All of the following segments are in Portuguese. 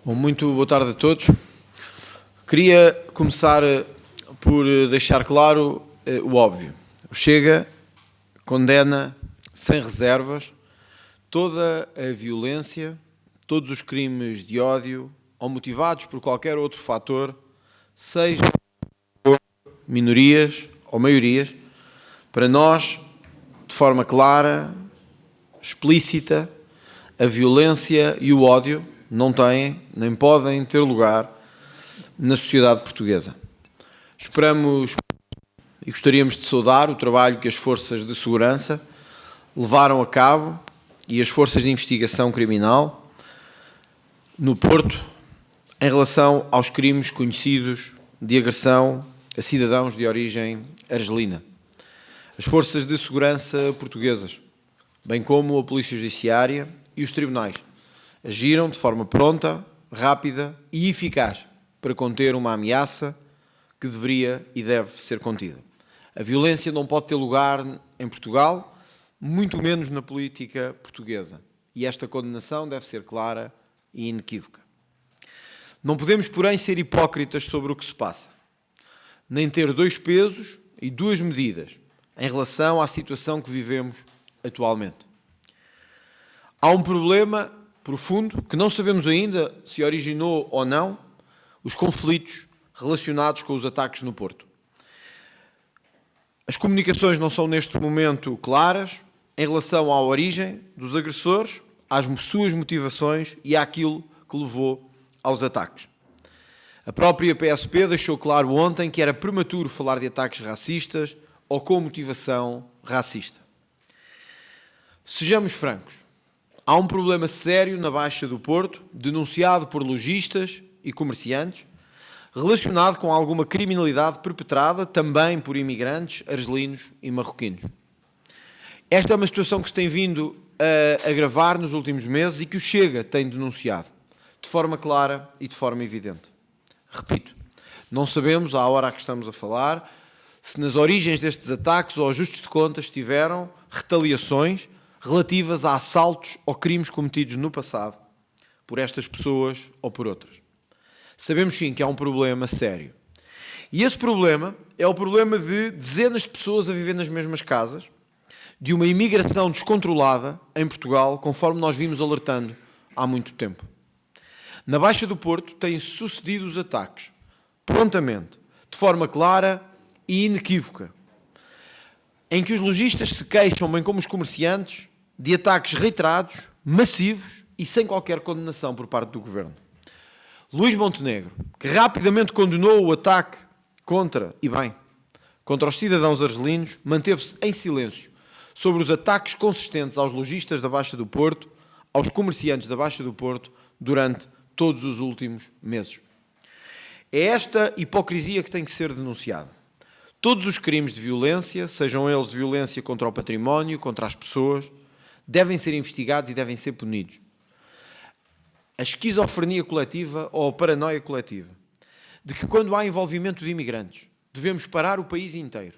Bom, muito boa tarde a todos. Queria começar por deixar claro o óbvio. O Chega condena sem reservas toda a violência, todos os crimes de ódio ou motivados por qualquer outro fator, seja por minorias ou maiorias. Para nós, de forma clara, explícita, a violência e o ódio não têm, nem podem ter lugar na sociedade portuguesa. Esperamos e gostaríamos de saudar o trabalho que as forças de segurança levaram a cabo e as forças de investigação criminal no Porto em relação aos crimes conhecidos de agressão a cidadãos de origem argelina. As forças de segurança portuguesas, bem como a Polícia Judiciária e os tribunais, agiram de forma pronta, rápida e eficaz para conter uma ameaça que deveria e deve ser contida. A violência não pode ter lugar em Portugal, muito menos na política portuguesa. E esta condenação deve ser clara e inequívoca. Não podemos, porém, ser hipócritas sobre o que se passa, nem ter dois pesos e duas medidas em relação à situação que vivemos atualmente. Há um problema profundo que não sabemos ainda se originou ou não os conflitos relacionados com os ataques no Porto. As comunicações não são neste momento claras em relação à origem dos agressores, às suas motivações e àquilo que levou aos ataques. A própria PSP deixou claro ontem que era prematuro falar de ataques racistas ou com motivação racista. Sejamos francos. Há um problema sério na Baixa do Porto, denunciado por lojistas e comerciantes, relacionado com alguma criminalidade perpetrada também por imigrantes argelinos e marroquinos. Esta é uma situação que se tem vindo a agravar nos últimos meses e que o Chega tem denunciado, de forma clara e de forma evidente. Repito, não sabemos, à hora a que estamos a falar, se nas origens destes ataques ou ajustes de contas tiveram retaliações relativas a assaltos ou crimes cometidos no passado por estas pessoas ou por outras. Sabemos sim que há um problema sério. E esse problema é o problema de dezenas de pessoas a viver nas mesmas casas, de uma imigração descontrolada em Portugal, conforme nós vimos alertando há muito tempo. Na Baixa do Porto têm sucedido os ataques, prontamente, de forma clara e inequívoca, em que os lojistas se queixam, bem como os comerciantes, de ataques reiterados, massivos e sem qualquer condenação por parte do Governo. Luís Montenegro, que rapidamente condenou o ataque contra os cidadãos argelinos, manteve-se em silêncio sobre os ataques consistentes aos lojistas da Baixa do Porto, aos comerciantes da Baixa do Porto, durante todos os últimos meses. É esta hipocrisia que tem que ser denunciada. Todos os crimes de violência, sejam eles de violência contra o património, contra as pessoas, devem ser investigados e devem ser punidos. A esquizofrenia coletiva ou a paranoia coletiva de que quando há envolvimento de imigrantes devemos parar o país inteiro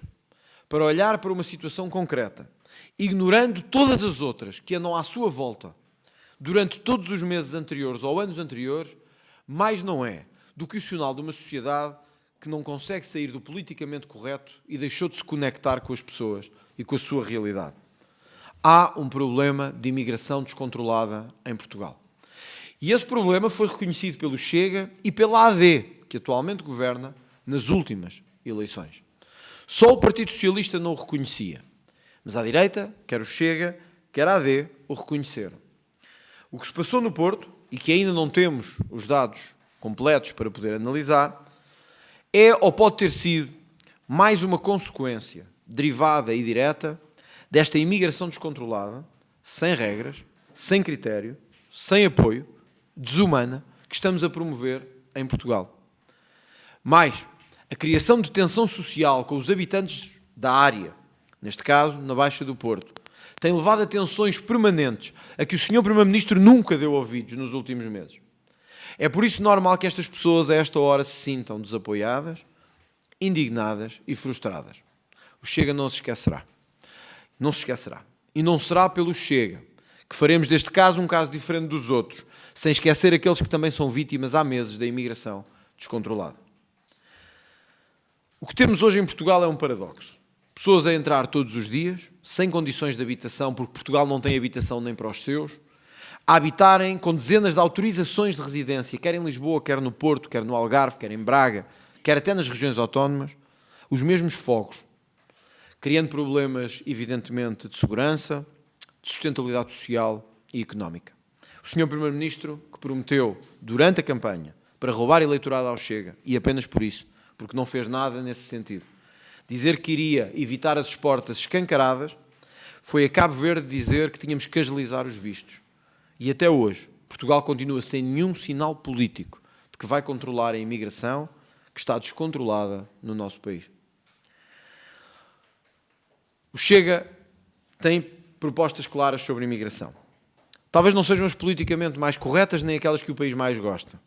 para olhar para uma situação concreta, ignorando todas as outras que andam à sua volta durante todos os meses anteriores ou anos anteriores, mais não é do que o sinal de uma sociedade que não consegue sair do politicamente correto e deixou de se conectar com as pessoas e com a sua realidade. Há um problema de imigração descontrolada em Portugal. E esse problema foi reconhecido pelo Chega e pela AD, que atualmente governa, nas últimas eleições. Só o Partido Socialista não o reconhecia. Mas à direita, quer o Chega, quer a AD, o reconheceram. O que se passou no Porto, e que ainda não temos os dados completos para poder analisar, é ou pode ter sido mais uma consequência derivada e direta desta imigração descontrolada, sem regras, sem critério, sem apoio, desumana, que estamos a promover em Portugal. Mais, a criação de tensão social com os habitantes da área, neste caso, na Baixa do Porto, tem levado a tensões permanentes a que o Sr. Primeiro-Ministro nunca deu ouvidos nos últimos meses. É por isso normal que estas pessoas a esta hora se sintam desapoiadas, indignadas e frustradas. O Chega não se esquecerá. Não se esquecerá. E não será pelo Chega que faremos deste caso um caso diferente dos outros, sem esquecer aqueles que também são vítimas há meses da imigração descontrolada. O que temos hoje em Portugal é um paradoxo. Pessoas a entrar todos os dias, sem condições de habitação, porque Portugal não tem habitação nem para os seus, a habitarem com dezenas de autorizações de residência, quer em Lisboa, quer no Porto, quer no Algarve, quer em Braga, quer até nas regiões autónomas, os mesmos fogos, criando problemas, evidentemente, de segurança, de sustentabilidade social e económica. O Sr. Primeiro-Ministro, que prometeu, durante a campanha, para roubar eleitorado ao Chega, e apenas por isso, porque não fez nada nesse sentido, dizer que iria evitar as exportas escancaradas, foi a Cabo Verde dizer que tínhamos que agilizar os vistos. E até hoje, Portugal continua sem nenhum sinal político de que vai controlar a imigração que está descontrolada no nosso país. O Chega tem propostas claras sobre a imigração. Talvez não sejam as politicamente mais corretas nem aquelas que o país mais gosta.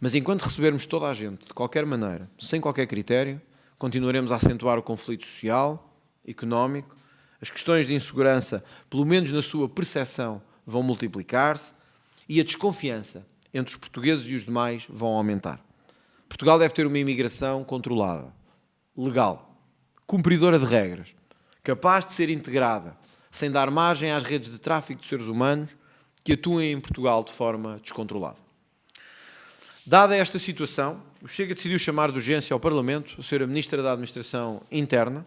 Mas enquanto recebermos toda a gente, de qualquer maneira, sem qualquer critério, continuaremos a acentuar o conflito social, económico, as questões de insegurança, pelo menos na sua percepção, vão multiplicar-se e a desconfiança entre os portugueses e os demais vão aumentar. Portugal deve ter uma imigração controlada, legal, cumpridora de regras, capaz de ser integrada, sem dar margem às redes de tráfico de seres humanos que atuem em Portugal de forma descontrolada. Dada esta situação, o Chega decidiu chamar de urgência ao Parlamento a Sra. Ministra da Administração Interna,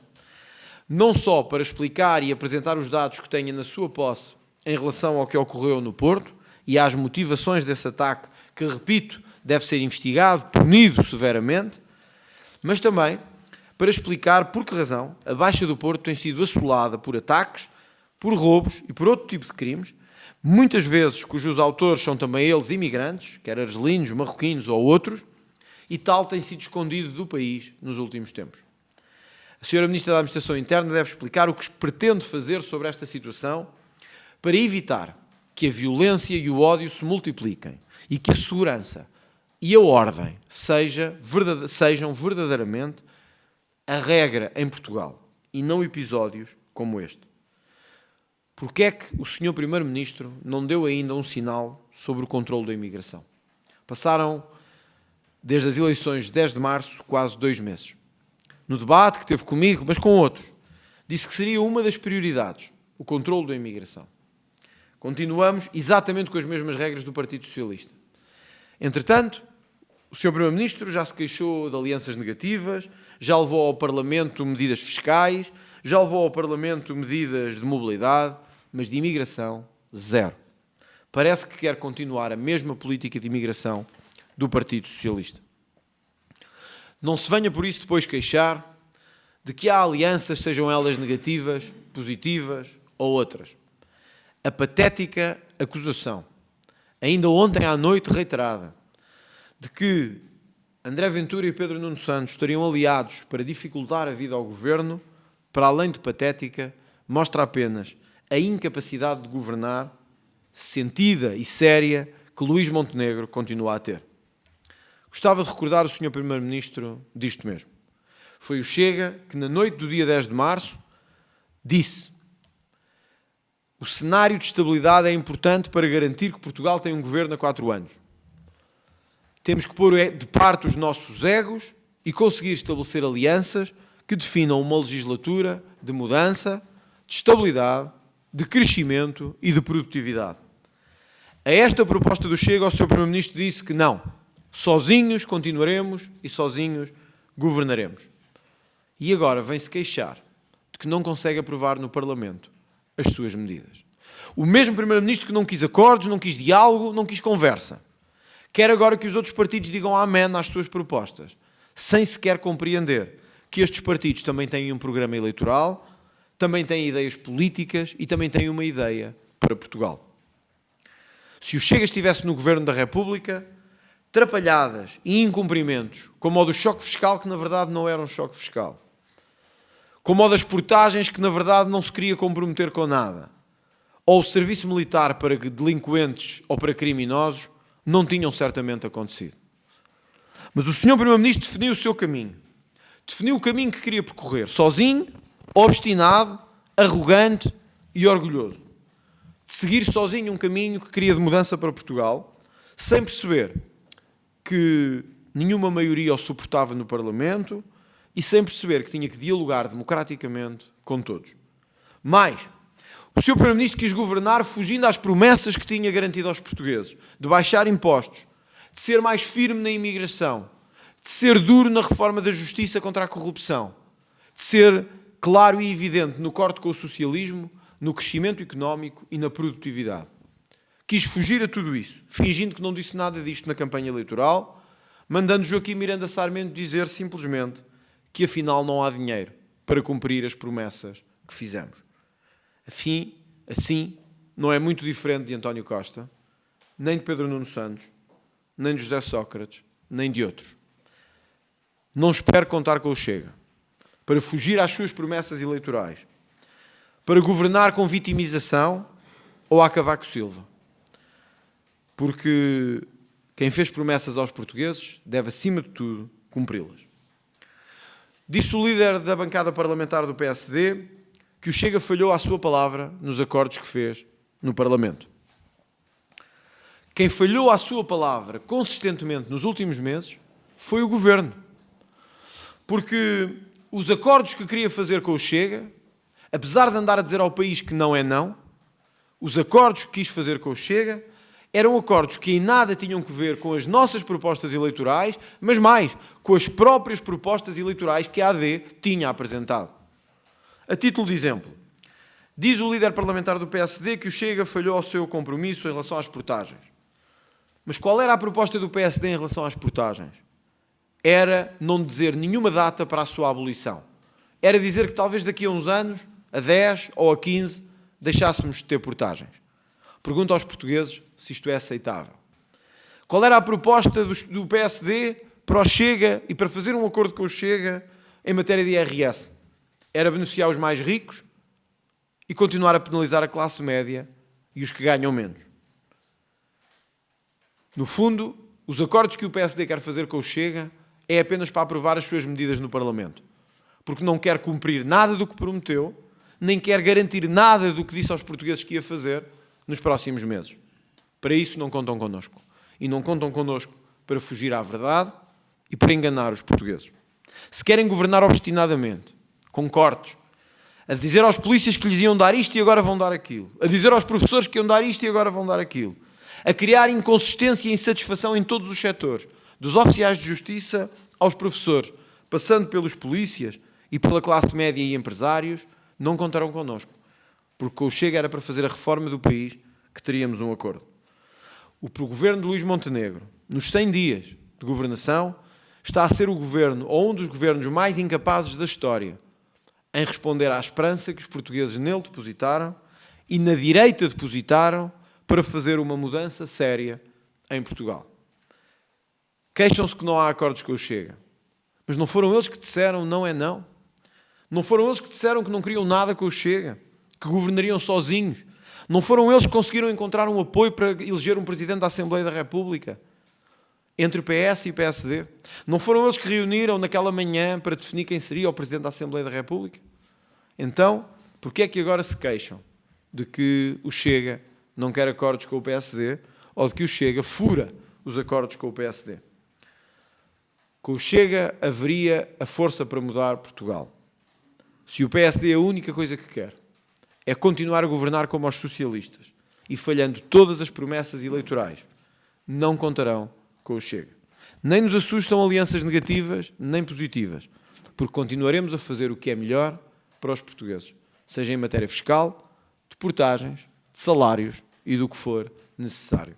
não só para explicar e apresentar os dados que tenha na sua posse em relação ao que ocorreu no Porto e às motivações desse ataque, que, repito, deve ser investigado, punido severamente, mas também para explicar por que razão a Baixa do Porto tem sido assolada por ataques, por roubos e por outro tipo de crimes, muitas vezes cujos autores são também eles imigrantes, quer argelinos, marroquinos ou outros, e tal tem sido escondido do país nos últimos tempos. A Sra. Ministra da Administração Interna deve explicar o que pretende fazer sobre esta situação para evitar que a violência e o ódio se multipliquem e que a segurança e a ordem sejam verdadeiramente a regra em Portugal e não episódios como este. Porque é que o Sr. Primeiro-Ministro não deu ainda um sinal sobre o controle da imigração? Passaram, desde as eleições de 10 de março, quase 2 meses. No debate que teve comigo, mas com outros, disse que seria uma das prioridades, o controle da imigração. Continuamos exatamente com as mesmas regras do Partido Socialista. Entretanto, o Sr. Primeiro-Ministro já se queixou de alianças negativas, já levou ao Parlamento medidas fiscais, já levou ao Parlamento medidas de mobilidade, mas de imigração, zero. Parece que quer continuar a mesma política de imigração do Partido Socialista. Não se venha por isso depois queixar de que há alianças, sejam elas negativas, positivas ou outras. A patética acusação, ainda ontem à noite reiterada, de que André Ventura e Pedro Nuno Santos estariam aliados para dificultar a vida ao governo, para além de patética, mostra apenas a incapacidade de governar sentida e séria que Luís Montenegro continua a ter. Gostava de recordar o Sr. Primeiro-Ministro disto mesmo. Foi o Chega que, na noite do dia 10 de março, disse: o cenário de estabilidade é importante para garantir que Portugal tem um governo a 4 anos. Temos que pôr de parte os nossos egos e conseguir estabelecer alianças que definam uma legislatura de mudança, de estabilidade, de crescimento e de produtividade. A esta proposta do Chega, o Sr. Primeiro-Ministro disse que não. Sozinhos continuaremos e sozinhos governaremos. E agora vem-se queixar de que não consegue aprovar no Parlamento as suas medidas. O mesmo Primeiro-Ministro que não quis acordos, não quis diálogo, não quis conversa. Quer agora que os outros partidos digam amém às suas propostas, sem sequer compreender que estes partidos também têm um programa eleitoral, também têm ideias políticas e também têm uma ideia para Portugal. Se o Chega estivesse no Governo da República, trapalhadas e incumprimentos, como o do choque fiscal, que na verdade não era um choque fiscal, como o das portagens, que na verdade não se queria comprometer com nada, ou o serviço militar para delinquentes ou para criminosos, não tinham certamente acontecido. Mas o Sr. Primeiro-Ministro definiu o seu caminho. Definiu o caminho que queria percorrer, sozinho, obstinado, arrogante e orgulhoso. De seguir sozinho um caminho que queria de mudança para Portugal, sem perceber que nenhuma maioria o suportava no Parlamento e sem perceber que tinha que dialogar democraticamente com todos. Mais, o Sr. Primeiro-Ministro quis governar fugindo às promessas que tinha garantido aos portugueses, de baixar impostos, de ser mais firme na imigração, de ser duro na reforma da justiça contra a corrupção, de ser claro e evidente no corte com o socialismo, no crescimento económico e na produtividade. Quis fugir a tudo isso, fingindo que não disse nada disto na campanha eleitoral, mandando Joaquim Miranda Sarmento dizer simplesmente que afinal não há dinheiro para cumprir as promessas que fizemos. Assim, não é muito diferente de António Costa, nem de Pedro Nuno Santos, nem de José Sócrates, nem de outros. Não espero contar com o Chega para fugir às suas promessas eleitorais, para governar com vitimização ou a Cavaco Silva. Porque quem fez promessas aos portugueses deve, acima de tudo, cumpri-las. Disse o líder da bancada parlamentar do PSD que o Chega falhou à sua palavra nos acordos que fez no Parlamento. Quem falhou à sua palavra consistentemente nos últimos meses foi o Governo. Porque os acordos que queria fazer com o Chega, apesar de andar a dizer ao país que não é não, os acordos que quis fazer com o Chega eram acordos que em nada tinham que ver com as nossas propostas eleitorais, mas mais, com as próprias propostas eleitorais que a AD tinha apresentado. A título de exemplo, diz o líder parlamentar do PSD que o Chega falhou ao seu compromisso em relação às portagens. Mas qual era a proposta do PSD em relação às portagens? Era não dizer nenhuma data para a sua abolição. Era dizer que talvez daqui a uns anos, a 10 ou a 15, deixássemos de ter portagens. Pergunto aos portugueses se isto é aceitável. Qual era a proposta do PSD para o Chega e para fazer um acordo com o Chega em matéria de IRS? Era beneficiar os mais ricos e continuar a penalizar a classe média e os que ganham menos. No fundo, os acordos que o PSD quer fazer com o Chega é apenas para aprovar as suas medidas no Parlamento. Porque não quer cumprir nada do que prometeu, nem quer garantir nada do que disse aos portugueses que ia fazer nos próximos meses. Para isso não contam connosco. E não contam connosco para fugir à verdade e para enganar os portugueses. Se querem governar obstinadamente, com cortes, a dizer aos polícias que lhes iam dar isto e agora vão dar aquilo, a dizer aos professores que iam dar isto e agora vão dar aquilo, a criar inconsistência e insatisfação em todos os setores, dos oficiais de justiça aos professores, passando pelos polícias e pela classe média e empresários, não contarão connosco. Porque com o Chega era para fazer a reforma do país que teríamos um acordo. O governo de Luís Montenegro, nos 100 dias de governação, está a ser o governo, ou um dos governos mais incapazes da história, em responder à esperança que os portugueses nele depositaram e na direita depositaram para fazer uma mudança séria em Portugal. Queixam-se que não há acordos com o Chega. Mas não foram eles que disseram não é não? Não foram eles que disseram que não queriam nada com o Chega? Que governariam sozinhos? Não foram eles que conseguiram encontrar um apoio para eleger um Presidente da Assembleia da República? Entre PS e PSD? Não foram eles que reuniram naquela manhã para definir quem seria o Presidente da Assembleia da República? Então, porquê é que agora se queixam de que o Chega não quer acordos com o PSD ou de que o Chega fura os acordos com o PSD? Com o Chega haveria a força para mudar Portugal. Se o PSD a única coisa que quer é continuar a governar como os socialistas e falhando todas as promessas eleitorais, não contarão com o Chega. Nem nos assustam alianças negativas, nem positivas, porque continuaremos a fazer o que é melhor para os portugueses, seja em matéria fiscal, de portagens, de salários e do que for necessário.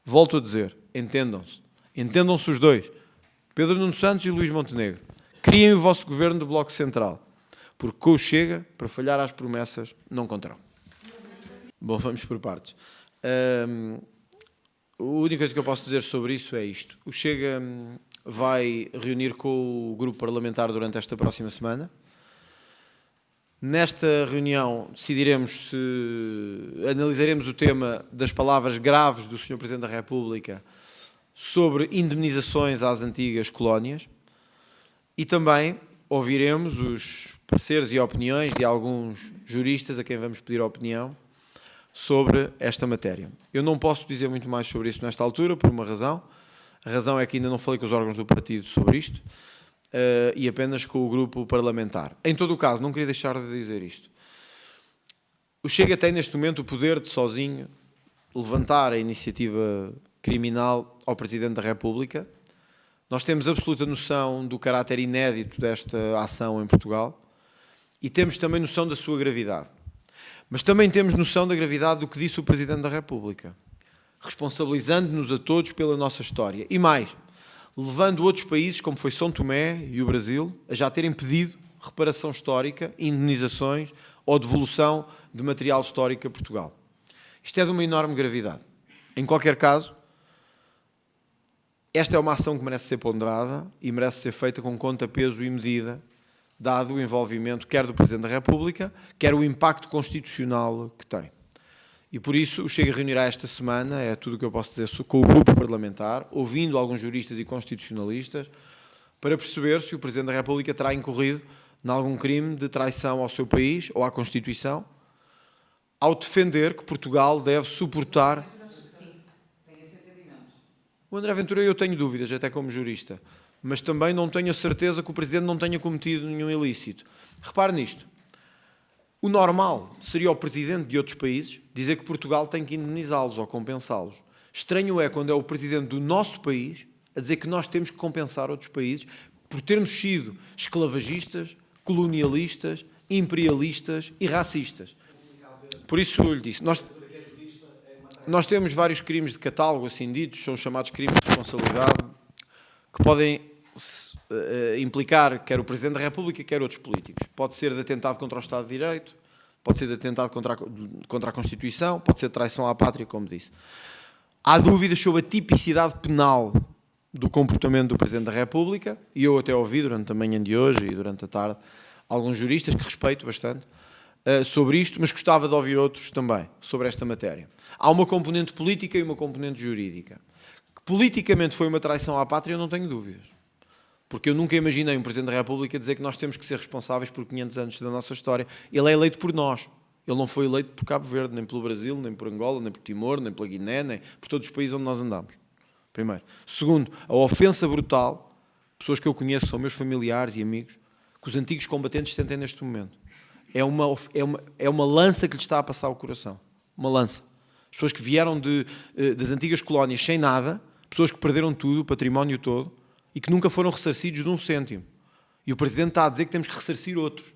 Volto a dizer, entendam-se. Entendam-se os dois, Pedro Nuno Santos e Luís Montenegro. Criem o vosso governo do Bloco Central, porque com o Chega, para falhar às promessas, não contarão. Bom, vamos por partes. A única coisa que eu posso dizer sobre isso é isto. O Chega vai reunir com o grupo parlamentar durante esta próxima semana. Nesta reunião decidiremos se analisaremos o tema das palavras graves do Sr. Presidente da República sobre indemnizações às antigas colónias e também ouviremos os pareceres e opiniões de alguns juristas a quem vamos pedir a opinião sobre esta matéria. Eu não posso dizer muito mais sobre isso nesta altura, por uma razão. A razão é que ainda não falei com os órgãos do partido sobre isto, e apenas com o grupo parlamentar. Em todo o caso, não queria deixar de dizer isto. O Chega tem neste momento o poder de sozinho levantar a iniciativa criminal ao Presidente da República. Nós temos absoluta noção do caráter inédito desta ação em Portugal e temos também noção da sua gravidade. Mas também temos noção da gravidade do que disse o Presidente da República, responsabilizando-nos a todos pela nossa história. E mais, levando outros países, como foi São Tomé e o Brasil, a já terem pedido reparação histórica, indenizações ou devolução de material histórico a Portugal. Isto é de uma enorme gravidade. Em qualquer caso, esta é uma ação que merece ser ponderada e merece ser feita com conta, peso e medida, dado o envolvimento quer do Presidente da República, quer o impacto constitucional que tem. E por isso o Chega reunirá esta semana, é tudo o que eu posso dizer, com o grupo parlamentar, ouvindo alguns juristas e constitucionalistas, para perceber se o Presidente da República terá incorrido em algum crime de traição ao seu país ou à Constituição, ao defender que Portugal deve suportar... O André Ventura eu tenho dúvidas, até como jurista, mas também não tenho a certeza que o Presidente não tenha cometido nenhum ilícito. Repare nisto. O normal seria o Presidente de outros países dizer que Portugal tem que indenizá-los ou compensá-los. Estranho é quando é o Presidente do nosso país a dizer que nós temos que compensar outros países por termos sido esclavagistas, colonialistas, imperialistas e racistas. Por isso eu lhe disse, nós temos vários crimes de catálogo, assim ditos, são chamados crimes de responsabilidade, que podem implicar quer o Presidente da República, quer outros políticos. Pode ser de atentado contra o Estado de Direito, pode ser de atentado contra a Constituição, pode ser de traição à pátria, como disse. Há dúvidas sobre a tipicidade penal do comportamento do Presidente da República, e eu até ouvi durante a manhã de hoje e durante a tarde alguns juristas que respeito bastante sobre isto, mas gostava de ouvir outros também sobre esta matéria. Há uma componente política e uma componente jurídica. Que politicamente foi uma traição à pátria, eu não tenho dúvidas. Porque eu nunca imaginei um Presidente da República dizer que nós temos que ser responsáveis por 500 anos da nossa história. Ele é eleito por nós. Ele não foi eleito por Cabo Verde, nem pelo Brasil, nem por Angola, nem por Timor, nem pela Guiné, nem por todos os países onde nós andamos. Primeiro. Segundo, a ofensa brutal, pessoas que eu conheço, são meus familiares e amigos, que os antigos combatentes sentem neste momento. É uma lança que lhes está a passar o coração. Uma lança. As pessoas que vieram das antigas colónias sem nada, pessoas que perderam tudo, o património todo, e que nunca foram ressarcidos de um cêntimo. E o Presidente está a dizer que temos que ressarcir outros.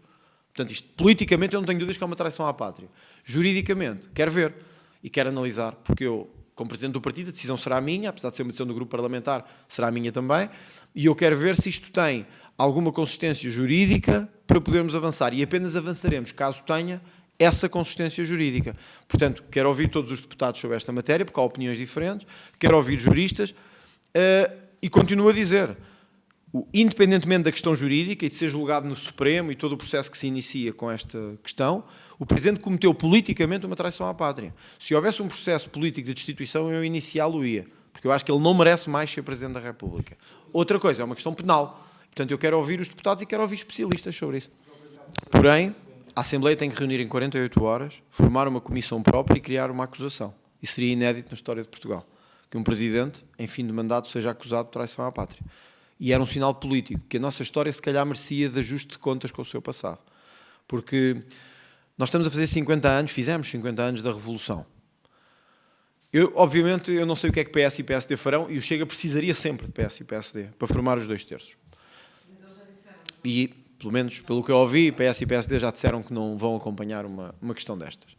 Portanto, isto, politicamente, eu não tenho dúvidas que é uma traição à pátria. Juridicamente, quero ver e quero analisar, porque eu, como Presidente do partido, a decisão será minha, apesar de ser uma decisão do grupo parlamentar, será minha também, e eu quero ver se isto tem alguma consistência jurídica para podermos avançar. E apenas avançaremos caso tenha essa consistência jurídica. Portanto, quero ouvir todos os deputados sobre esta matéria, porque há opiniões diferentes, quero ouvir juristas, e continuo a dizer, independentemente da questão jurídica e de ser julgado no Supremo e todo o processo que se inicia com esta questão, o Presidente cometeu politicamente uma traição à pátria. Se houvesse um processo político de destituição, eu iniciá-lo-ia, porque eu acho que ele não merece mais ser Presidente da República. Outra coisa, é uma questão penal. Portanto, eu quero ouvir os deputados e quero ouvir especialistas sobre isso. Porém, a Assembleia tem que reunir em 48 horas, formar uma comissão própria e criar uma acusação. Isso seria inédito na história de Portugal. Que um Presidente, em fim de mandato, seja acusado de traição à pátria. E era um sinal político, que a nossa história se calhar merecia de ajuste de contas com o seu passado. Porque nós estamos a fazer 50 anos, fizemos 50 anos da Revolução. Obviamente, eu não sei o que é que PS e PSD farão, e o Chega precisaria sempre de PS e PSD para formar os 2/3. E, pelo menos, pelo que eu ouvi, PS e PSD já disseram que não vão acompanhar uma questão destas.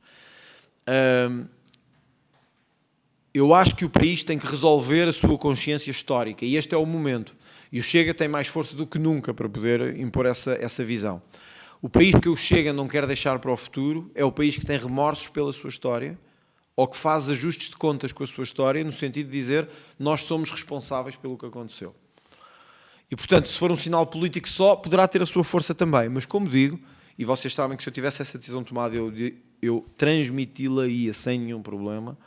Eu acho que o país tem que resolver a sua consciência histórica, e este é o momento. E o Chega tem mais força do que nunca para poder impor essa visão. O país que o Chega não quer deixar para o futuro é o país que tem remorsos pela sua história, ou que faz ajustes de contas com a sua história, no sentido de dizer nós somos responsáveis pelo que aconteceu. E, portanto, se for um sinal político só, poderá ter a sua força também. Mas, como digo, e vocês sabem que se eu tivesse essa decisão tomada, eu transmiti-la-ia sem nenhum problema.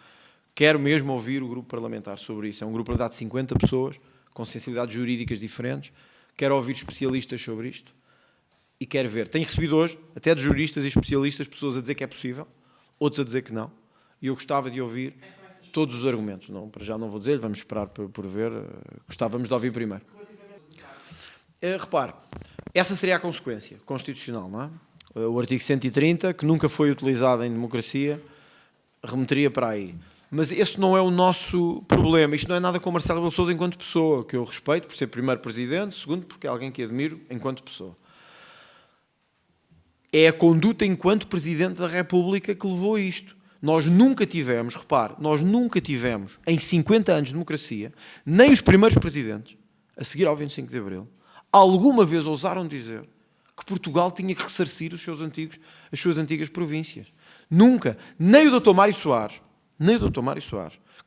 Quero mesmo ouvir o grupo parlamentar sobre isso. É um grupo parlamentar de 50 pessoas, com sensibilidades jurídicas diferentes. Quero ouvir especialistas sobre isto. E quero ver. Tenho recebido hoje, até de juristas e especialistas, pessoas a dizer que é possível, outros a dizer que não. e eu gostava de ouvir todos os argumentos. Não, para já não vou dizer, vamos esperar por ver. Gostávamos de ouvir primeiro. Repare, essa seria a consequência constitucional, não é? O artigo 130, que nunca foi utilizado em democracia, remeteria para aí. Mas esse não é o nosso problema. Isto não é nada com Marcelo Rebelo de Sousa enquanto pessoa, que eu respeito por ser primeiro presidente, segundo, porque é alguém que admiro enquanto pessoa. É a conduta enquanto presidente da República que levou a isto. Nós nunca tivemos, repare, nós nunca tivemos, em 50 anos de democracia, nem os primeiros presidentes, a seguir ao 25 de Abril, alguma vez ousaram dizer que Portugal tinha que ressarcir as suas antigas províncias. Nunca. Nem o Dr. Mário Soares,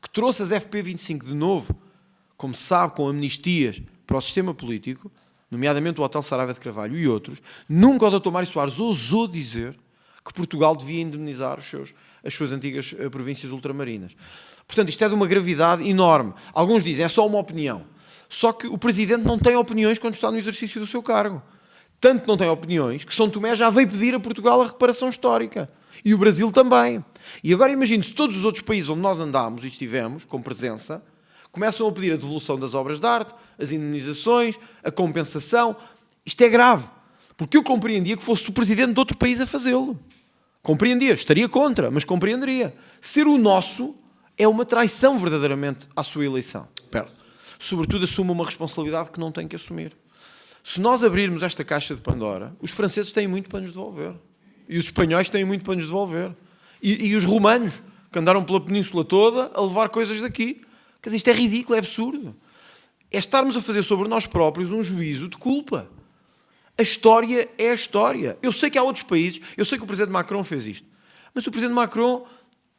que trouxe as FP25 de novo, como se sabe, com amnistias para o sistema político, nomeadamente o Hotel Saraiva de Carvalho e outros, nunca o Dr. Mário Soares ousou dizer que Portugal devia indemnizar as suas antigas províncias ultramarinas. Portanto, isto é de uma gravidade enorme. Alguns dizem, é só uma opinião. Só que o Presidente não tem opiniões quando está no exercício do seu cargo. Tanto não tem opiniões que São Tomé já veio pedir a Portugal a reparação histórica. E o Brasil também. E agora imagine se todos os outros países onde nós andámos e estivemos, com presença, começam a pedir a devolução das obras de arte, as indemnizações, a compensação. Isto é grave. Porque eu compreendia que fosse o Presidente de outro país a fazê-lo. Compreendia. Estaria contra, mas compreenderia. Ser o nosso é uma traição verdadeiramente à sua eleição. Sobretudo assume uma responsabilidade que não tem que assumir. Se nós abrirmos esta caixa de Pandora, os franceses têm muito para nos devolver. E os espanhóis têm muito para nos devolver. E os romanos, que andaram pela península toda a levar coisas daqui. Quer dizer, isto é ridículo, é absurdo. É estarmos a fazer sobre nós próprios um juízo de culpa. A história é a história. Eu sei que há outros países, eu sei que o Presidente Macron fez isto, mas o Presidente Macron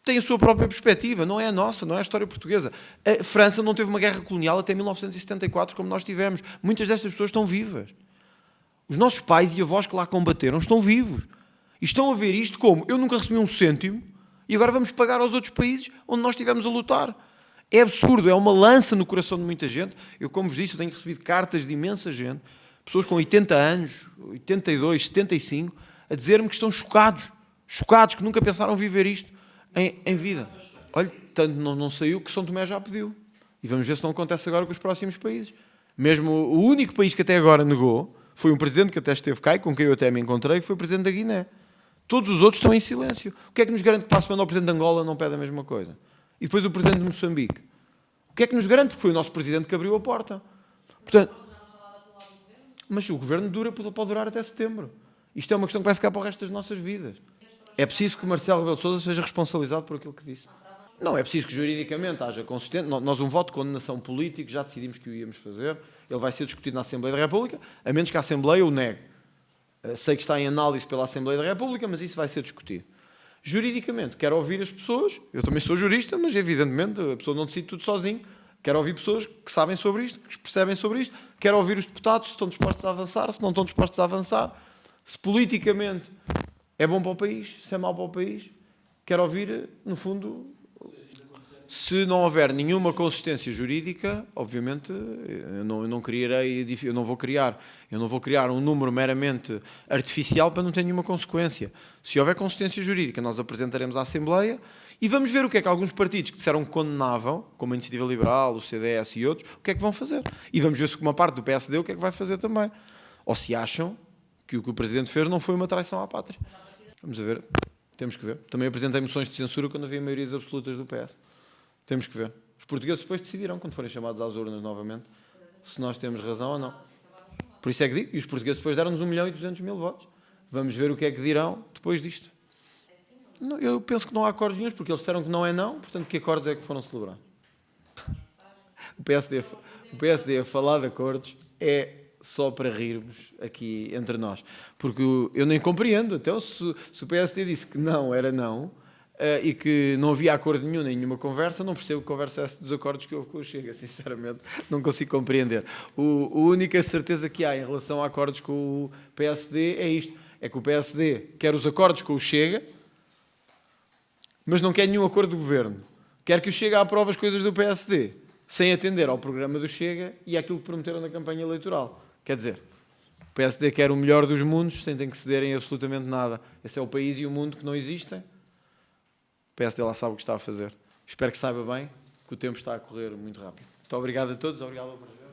tem a sua própria perspectiva, não é a nossa, não é a história portuguesa. A França não teve uma guerra colonial até 1974, como nós tivemos. Muitas destas pessoas estão vivas. Os nossos pais e avós que lá combateram estão vivos. E estão a ver isto como, eu nunca recebi um cêntimo e agora vamos pagar aos outros países onde nós estivemos a lutar. É absurdo, é uma lança no coração de muita gente. Eu, como vos disse, eu tenho recebido cartas de imensa gente, pessoas com 80 anos, 82, 75, a dizer-me que estão chocados, que nunca pensaram viver isto em vida. Olha, tanto não saiu que São Tomé já pediu. E vamos ver se não acontece agora com os próximos países. Mesmo o único país que até agora negou foi um presidente que até esteve cá e com quem eu até me encontrei, que foi o presidente da Guiné. Todos os outros estão em silêncio. O que é que nos garante que para a semana o presidente de Angola não pede a mesma coisa? E depois o presidente de Moçambique? O que é que nos garante? Porque foi o nosso presidente que abriu a porta. Portanto, mas o governo pode durar até setembro. Isto é uma questão que vai ficar para o resto das nossas vidas. É preciso que o Marcelo Rebelo de Sousa seja responsabilizado por aquilo que disse. Não, é preciso que juridicamente haja consistente. Nós um voto de condenação político já decidimos que o íamos fazer. Ele vai ser discutido na Assembleia da República, a menos que a Assembleia o negue. Sei que está em análise pela Assembleia da República, mas isso vai ser discutido. Juridicamente, quero ouvir as pessoas. Eu também sou jurista, mas evidentemente a pessoa não decide tudo sozinho. Quero ouvir pessoas que sabem sobre isto, que percebem sobre isto. Quero ouvir os deputados se estão dispostos a avançar, se não estão dispostos a avançar. Se politicamente é bom para o país, se é mau para o país. Quero ouvir, no fundo, se não houver nenhuma consistência jurídica, obviamente, eu não vou criar um número meramente artificial para não ter nenhuma consequência. Se houver consistência jurídica, nós apresentaremos à Assembleia e vamos ver o que é que alguns partidos que disseram que condenavam, como a Iniciativa Liberal, o CDS e outros, o que é que vão fazer. E vamos ver se uma parte do PSD o que é que vai fazer também. Ou se acham que o que o Presidente fez não foi uma traição à pátria. Vamos a ver. Temos que ver. Também apresentei moções de censura quando havia maiorias absolutas do PS. Temos que ver. Os portugueses depois decidirão, quando forem chamados às urnas novamente, se nós temos razão ou não. Por isso é que digo, e os portugueses depois deram-nos 1.200.000 votos. Vamos ver o que é que dirão depois disto. Não, eu penso que não há acordos nenhum, porque eles disseram que não é não, portanto, que acordos é que foram celebrar? O PSD a falar de acordos é só para rirmos aqui entre nós. Porque eu nem compreendo, até se o PSD disse que não era não, e que não havia acordo nenhum, nem nenhuma conversa, não percebo que conversa essa dos acordos que houve com o Chega, sinceramente, não consigo compreender. A única certeza que há em relação a acordos com o PSD é isto, é que o PSD quer os acordos com o Chega, mas não quer nenhum acordo de governo. Quer que o Chega aprove as coisas do PSD, sem atender ao programa do Chega e àquilo que prometeram na campanha eleitoral. Quer dizer, o PSD quer o melhor dos mundos, sem ter que cederem absolutamente nada. Esse é o país e o mundo que não existem. PSD lá sabe o que está a fazer. Espero que saiba bem, que o tempo está a correr muito rápido. Muito obrigado a todos, obrigado ao Presidente.